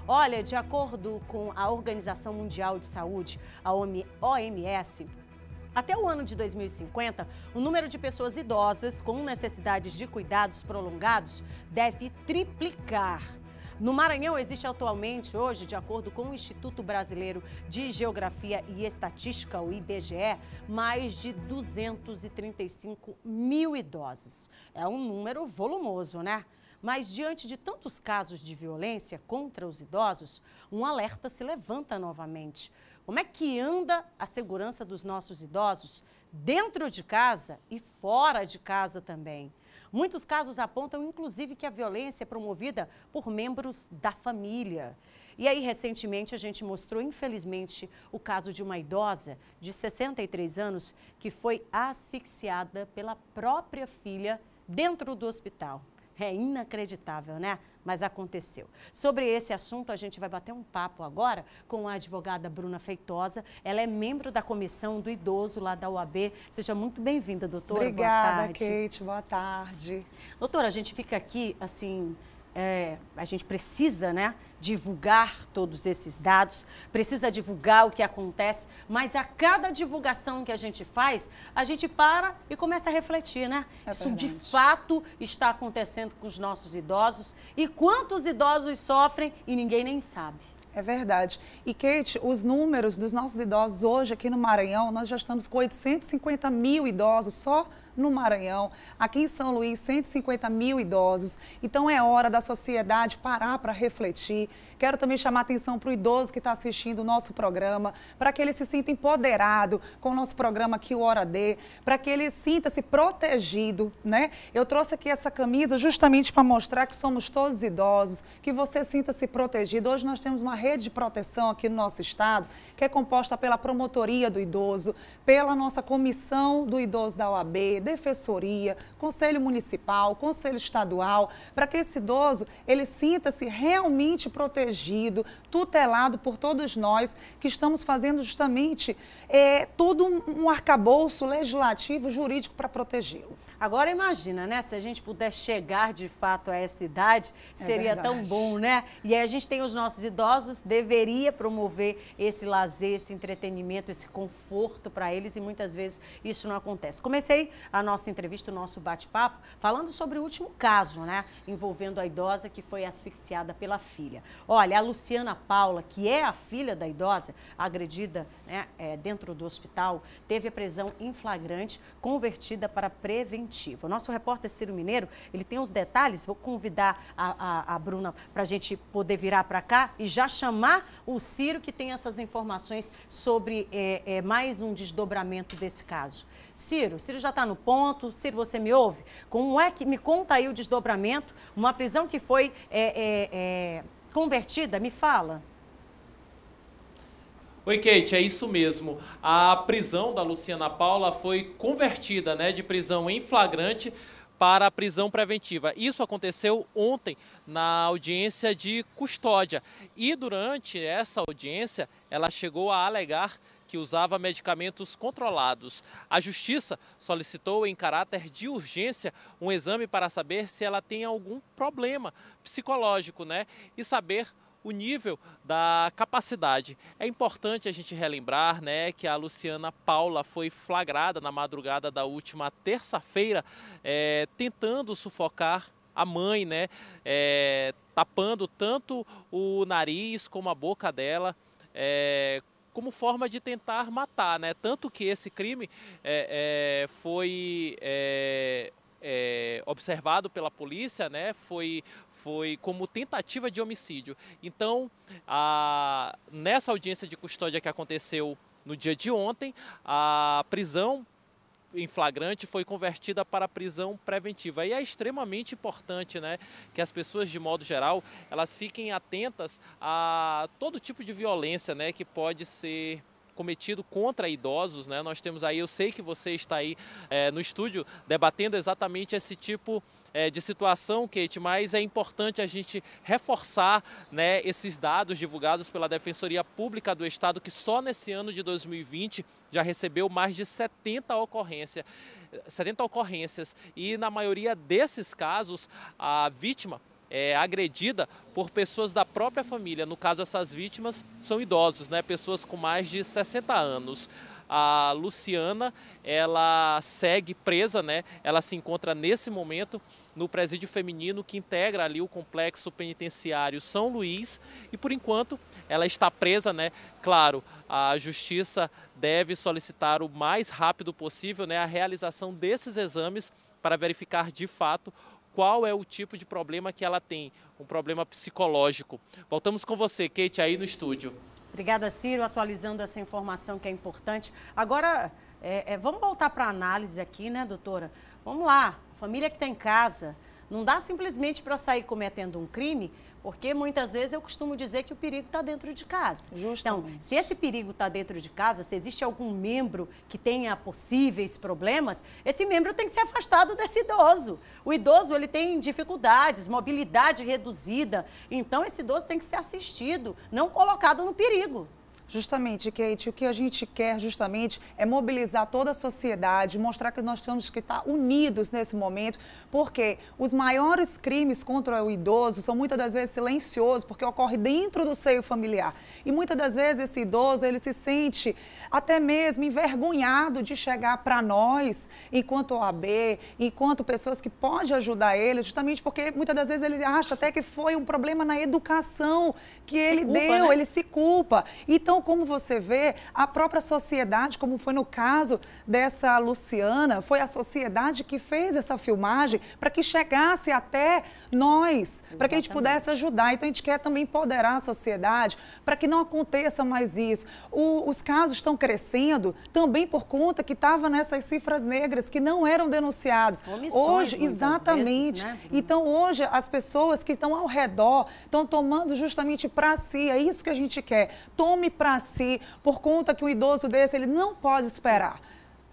Olha, de acordo com a Organização Mundial de Saúde, a OMS, até o ano de 2050, o número de pessoas idosas com necessidades de cuidados prolongados deve triplicar. No Maranhão existe atualmente, hoje, de acordo com o Instituto Brasileiro de Geografia e Estatística, o IBGE, mais de 235 mil idosos. É um número volumoso, né? Mas diante de tantos casos de violência contra os idosos, um alerta se levanta novamente. Como é que anda a segurança dos nossos idosos dentro de casa e fora de casa também? Muitos casos apontam, inclusive, que a violência é promovida por membros da família. E aí, recentemente, a gente mostrou, infelizmente, o caso de uma idosa de 63 anos que foi asfixiada pela própria filha dentro do hospital. É inacreditável, né? Mas aconteceu. Sobre esse assunto, a gente vai bater um papo agora com a advogada Bruna Feitosa. Ela é membro da Comissão do Idoso lá da OAB. Seja muito bem-vinda, doutora. Obrigada, boa tarde. Kate. Boa tarde. Doutora, a gente fica aqui, assim, a gente precisa, né, divulgar todos esses dados, precisa divulgar o que acontece, mas a cada divulgação que a gente faz, a gente para e começa a refletir, né? Isso de fato está acontecendo com os nossos idosos e quantos idosos sofrem e ninguém nem sabe. É verdade. E, Kate, os números dos nossos idosos hoje aqui no Maranhão, nós já estamos com 850 mil idosos só no Maranhão. Aqui em São Luís, 150 mil idosos. Então, é hora da sociedade parar para refletir. Quero também chamar a atenção para o idoso que está assistindo o nosso programa, para que ele se sinta empoderado com o nosso programa aqui, o Hora D, para que ele sinta-se protegido, né? Eu trouxe aqui essa camisa justamente para mostrar que somos todos idosos, que você sinta-se protegido. Hoje nós temos uma rede de proteção aqui no nosso estado, que é composta pela Promotoria do Idoso, pela nossa Comissão do Idoso da OAB, Defensoria, Conselho Municipal, Conselho Estadual, para que esse idoso, ele sinta-se realmente protegido, tutelado por todos nós que estamos fazendo justamente todo um arcabouço legislativo, jurídico para protegê-lo. Agora imagina, né? Se a gente puder chegar de fato a essa idade, seria tão bom, né? E aí a gente tem os nossos idosos, deveria promover esse lazer, esse entretenimento, esse conforto para eles e muitas vezes isso não acontece. Comecei a nossa entrevista, o nosso bate-papo, falando sobre o último caso, né? Envolvendo a idosa que foi asfixiada pela filha. Olha, a Luciana Paula, que é a filha da idosa, agredida, né, dentro do hospital, teve a prisão em flagrante, convertida para preventiva. O nosso repórter Ciro Mineiro, ele tem os detalhes, vou convidar a Bruna para a gente poder virar para cá e já chamar o Ciro, que tem essas informações sobre mais um desdobramento desse caso. Ciro já está no ponto. Ciro, você me ouve? Como é que me conta aí o desdobramento? Uma prisão que foi convertida, me fala. Oi, Kate, é isso mesmo. A prisão da Luciana Paula foi convertida, né, de prisão em flagrante para a prisão preventiva. Isso aconteceu ontem na audiência de custódia. E durante essa audiência, ela chegou a alegar que usava medicamentos controlados. A Justiça solicitou em caráter de urgência um exame para saber se ela tem algum problema psicológico, né, e saber o nível da capacidade. É importante a gente relembrar, né, que a Luciana Paula foi flagrada na madrugada da última terça-feira, tentando sufocar a mãe, né, tapando tanto o nariz como a boca dela, como forma de tentar matar, né? Tanto que esse crime foi observado pela polícia, né? Foi como tentativa de homicídio. Então, nessa audiência de custódia que aconteceu no dia de ontem, a prisão em flagrante foi convertida para prisão preventiva. E é extremamente importante, né, que as pessoas, de modo geral, elas fiquem atentas a todo tipo de violência, né, que pode ser cometido contra idosos, né? Nós temos aí, eu sei que você está aí no estúdio debatendo exatamente esse tipo de situação, Kate, mas é importante a gente reforçar, né, esses dados divulgados pela Defensoria Pública do Estado, que só nesse ano de 2020 já recebeu mais de 70 ocorrências. E na maioria desses casos, a vítima agredida por pessoas da própria família. No caso, essas vítimas são idosos, né? Pessoas com mais de 60 anos. A Luciana, ela segue presa, né? Ela se encontra nesse momento no presídio feminino que integra ali o complexo penitenciário São Luís e, por enquanto, ela está presa, né? Claro, a justiça deve solicitar o mais rápido possível, né, a realização desses exames para verificar de fato qual é o tipo de problema que ela tem, um problema psicológico. Voltamos com você, Kate, aí no estúdio. Obrigada, Ciro, atualizando essa informação que é importante. Agora, vamos voltar para a análise aqui, né, doutora? Vamos lá, família que está em casa, não dá simplesmente para sair cometendo um crime, porque muitas vezes eu costumo dizer que o perigo está dentro de casa. Justamente. Então, se esse perigo está dentro de casa, se existe algum membro que tenha possíveis problemas, esse membro tem que ser afastado desse idoso. O idoso, ele tem dificuldades, mobilidade reduzida, então esse idoso tem que ser assistido, não colocado no perigo. Justamente, Kate, o que a gente quer justamente é mobilizar toda a sociedade, mostrar que nós temos que estar unidos nesse momento, porque os maiores crimes contra o idoso são muitas das vezes silenciosos, porque ocorre dentro do seio familiar. E muitas das vezes esse idoso, ele se sente até mesmo envergonhado de chegar para nós, enquanto OAB, enquanto pessoas que podem ajudar ele, justamente porque muitas das vezes ele acha até que foi um problema na educação que ele deu, né? Ele se culpa. Então, como você vê, a própria sociedade, como foi no caso dessa Luciana, foi a sociedade que fez essa filmagem para que chegasse até nós, para que a gente pudesse ajudar. Então, a gente quer também empoderar a sociedade para que não aconteça mais isso. Os casos estão crescendo também por conta que estava nessas cifras negras que não eram denunciados. Omissões, hoje, exatamente. Vezes, né? Então, hoje, as pessoas que estão ao redor estão tomando justamente para si. É isso que a gente quer. Tome para si, por conta que um idoso desse, ele não pode esperar.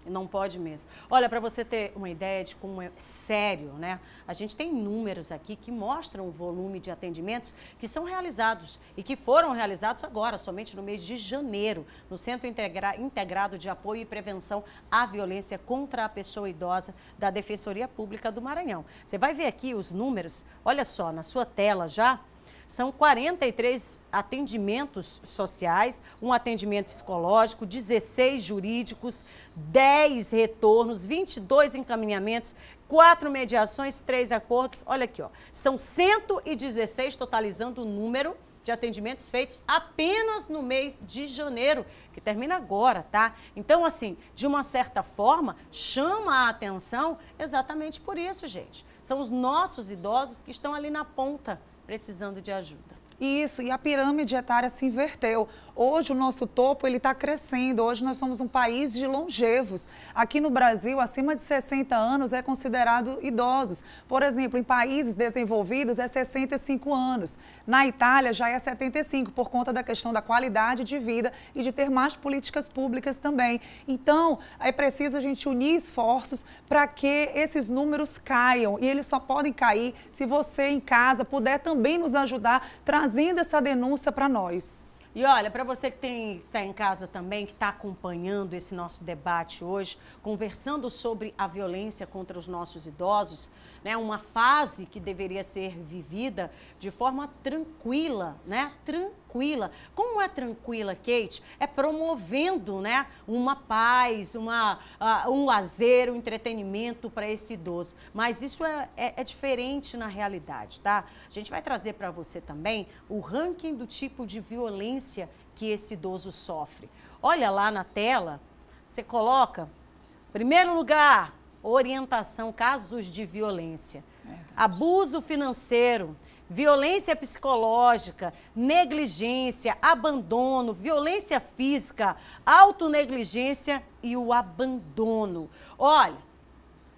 Não pode mesmo. Olha, para você ter uma ideia de como é sério, né? A gente tem números aqui que mostram o volume de atendimentos que são realizados e que foram realizados agora, somente no mês de janeiro, no Centro Integrado de Apoio e Prevenção à Violência contra a Pessoa Idosa da Defensoria Pública do Maranhão. Você vai ver aqui os números, olha só, na sua tela já. São 43 atendimentos sociais, um atendimento psicológico, 16 jurídicos, 10 retornos, 22 encaminhamentos, 4 mediações, 3 acordos. Olha aqui, ó, são 116, totalizando o número de atendimentos feitos apenas no mês de janeiro, que termina agora, tá? Então, assim, de uma certa forma, chama a atenção exatamente por isso, gente. São os nossos idosos que estão ali na ponta, precisando de ajuda. Isso, e a pirâmide etária se inverteu. Hoje o nosso topo ele está crescendo, hoje nós somos um país de longevos. Aqui no Brasil, acima de 60 anos é considerado idosos. Por exemplo, em países desenvolvidos é 65 anos. Na Itália já é 75, por conta da questão da qualidade de vida e de ter mais políticas públicas também. Então, é preciso a gente unir esforços para que esses números caiam. E eles só podem cair se você em casa puder também nos ajudar, trazendo essa denúncia para nós. E olha, para você que está em casa também, que está acompanhando esse nosso debate hoje, conversando sobre a violência contra os nossos idosos, né? Uma fase que deveria ser vivida de forma tranquila, né? Tranquila. Como é tranquila, Kate? É promovendo, né, uma paz, um lazer, um entretenimento para esse idoso. Mas isso é diferente na realidade, tá? A gente vai trazer para você também o ranking do tipo de violência que esse idoso sofre. Olha lá na tela, você coloca, primeiro lugar, orientação, casos de violência, abuso financeiro, violência psicológica, negligência, abandono, violência física, autonegligência e o abandono. Olha,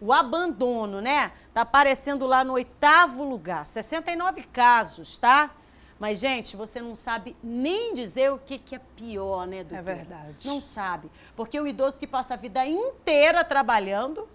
o abandono, né? Tá aparecendo lá no 8º lugar, 69 casos, tá? Mas, gente, você não sabe nem dizer o que é pior, né, doutor? É verdade. Não sabe. Porque o idoso que passa a vida inteira trabalhando,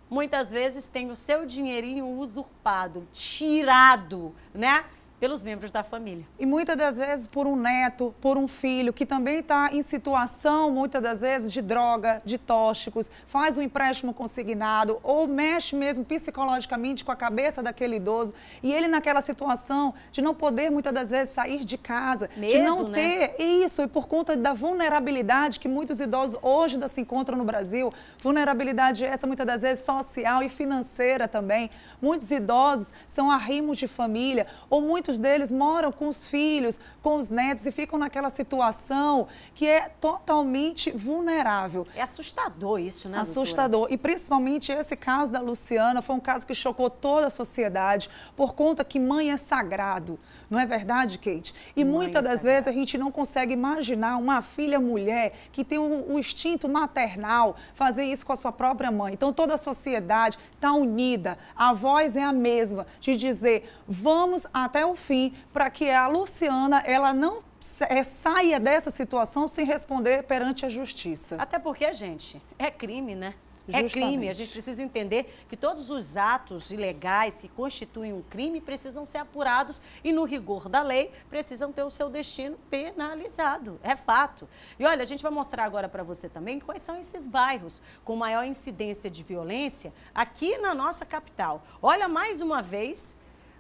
muitas vezes tem o seu dinheirinho usurpado, tirado, né? pelos membros da família. E muitas das vezes por um neto, por um filho, que também está em situação, muitas das vezes, de droga, de tóxicos, faz um empréstimo consignado ou mexe mesmo psicologicamente com a cabeça daquele idoso. E ele naquela situação de não poder, muitas das vezes, sair de casa, Medo, de não né? ter isso, e por conta da vulnerabilidade que muitos idosos hoje ainda se encontram no Brasil, vulnerabilidade essa muitas das vezes social e financeira também. Muitos idosos são arrimos de família, ou muitos deles moram com os filhos, com os netos e ficam naquela situação que é totalmente vulnerável. É assustador isso, né, Assustador. E principalmente esse caso da Luciana foi um caso que chocou toda a sociedade por conta que mãe é sagrado. Não é verdade, Kate? E muitas das vezes a gente não consegue imaginar uma filha mulher que tem o instinto maternal fazer isso com a sua própria mãe. Então toda a sociedade está unida, a voz é a mesma de dizer vamos até o fim para que a Luciana ela não saia dessa situação sem responder perante a justiça. Até porque, gente, é crime, né? É Justamente. crime. A gente precisa entender que todos os atos ilegais que constituem um crime precisam ser apurados e, no rigor da lei, precisam ter o seu destino penalizado. É fato. E olha, a gente vai mostrar agora para você também quais são esses bairros com maior incidência de violência aqui na nossa capital. Olha, mais uma vez,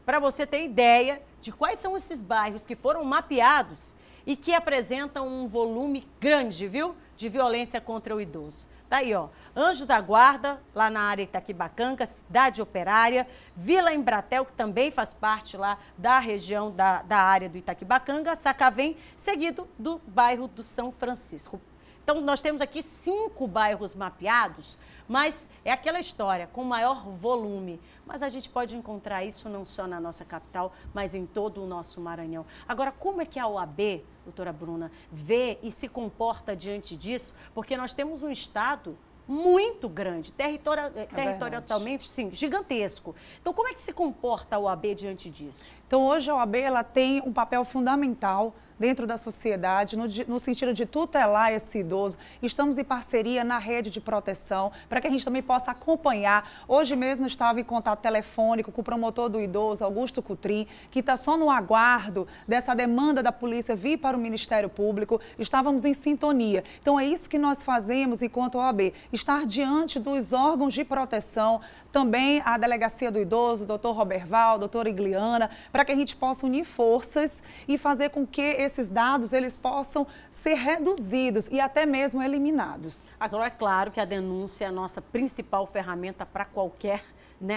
para você ter ideia de quais são esses bairros que foram mapeados e que apresentam um volume grande, viu, de violência contra o idoso. Tá aí, ó, Anjo da Guarda, lá na área Itaquibacanga, Cidade Operária, Vila Embratel, que também faz parte lá da região da área do Itaquibacanga, Sacavém, seguido do bairro do São Francisco. Então, nós temos aqui 5 bairros mapeados, mas é aquela história, com maior volume. Mas a gente pode encontrar isso não só na nossa capital, mas em todo o nosso Maranhão. Agora, como é que a OAB, doutora Bruna, vê e se comporta diante disso? Porque nós temos um estado muito grande, territorialmente, sim, gigantesco. Então, como é que se comporta a OAB diante disso? Então, hoje a OAB ela tem um papel fundamental dentro da sociedade, no sentido de tutelar esse idoso. Estamos em parceria na rede de proteção, para que a gente também possa acompanhar. Hoje mesmo estava em contato telefônico com o promotor do idoso, Augusto Cutrim, que está só no aguardo dessa demanda da polícia vir para o Ministério Público. Estávamos em sintonia. Então, é isso que nós fazemos enquanto OAB, estar diante dos órgãos de proteção, também a Delegacia do Idoso, doutor Roberval, doutora Igliana, para que a gente possa unir forças e fazer com que esses dados eles possam ser reduzidos e até mesmo eliminados. Agora, é claro que a denúncia é a nossa principal ferramenta para qualquer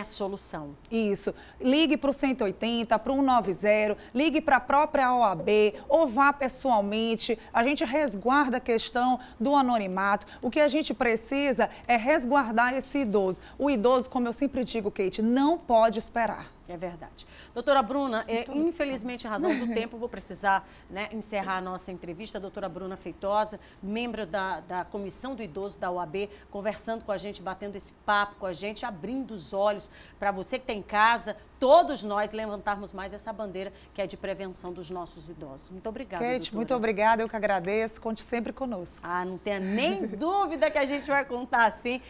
solução. Isso. Ligue para o 180, para o 190, ligue para a própria OAB ou vá pessoalmente. A gente resguarda a questão do anonimato. O que a gente precisa é resguardar esse idoso. O idoso, como eu sempre digo, Kate, não pode esperar. É verdade. Doutora Bruna, infelizmente, em razão do tempo, vou precisar encerrar a nossa entrevista. A doutora Bruna Feitosa, membro da Comissão do Idoso da OAB, conversando com a gente, batendo esse papo com a gente, abrindo os olhos para você que está em casa, todos nós levantarmos mais essa bandeira que é de prevenção dos nossos idosos. Muito obrigada, Kate, doutora. muito obrigada, eu que agradeço. Conte sempre conosco. Não tenha nem dúvida que a gente vai contar sim.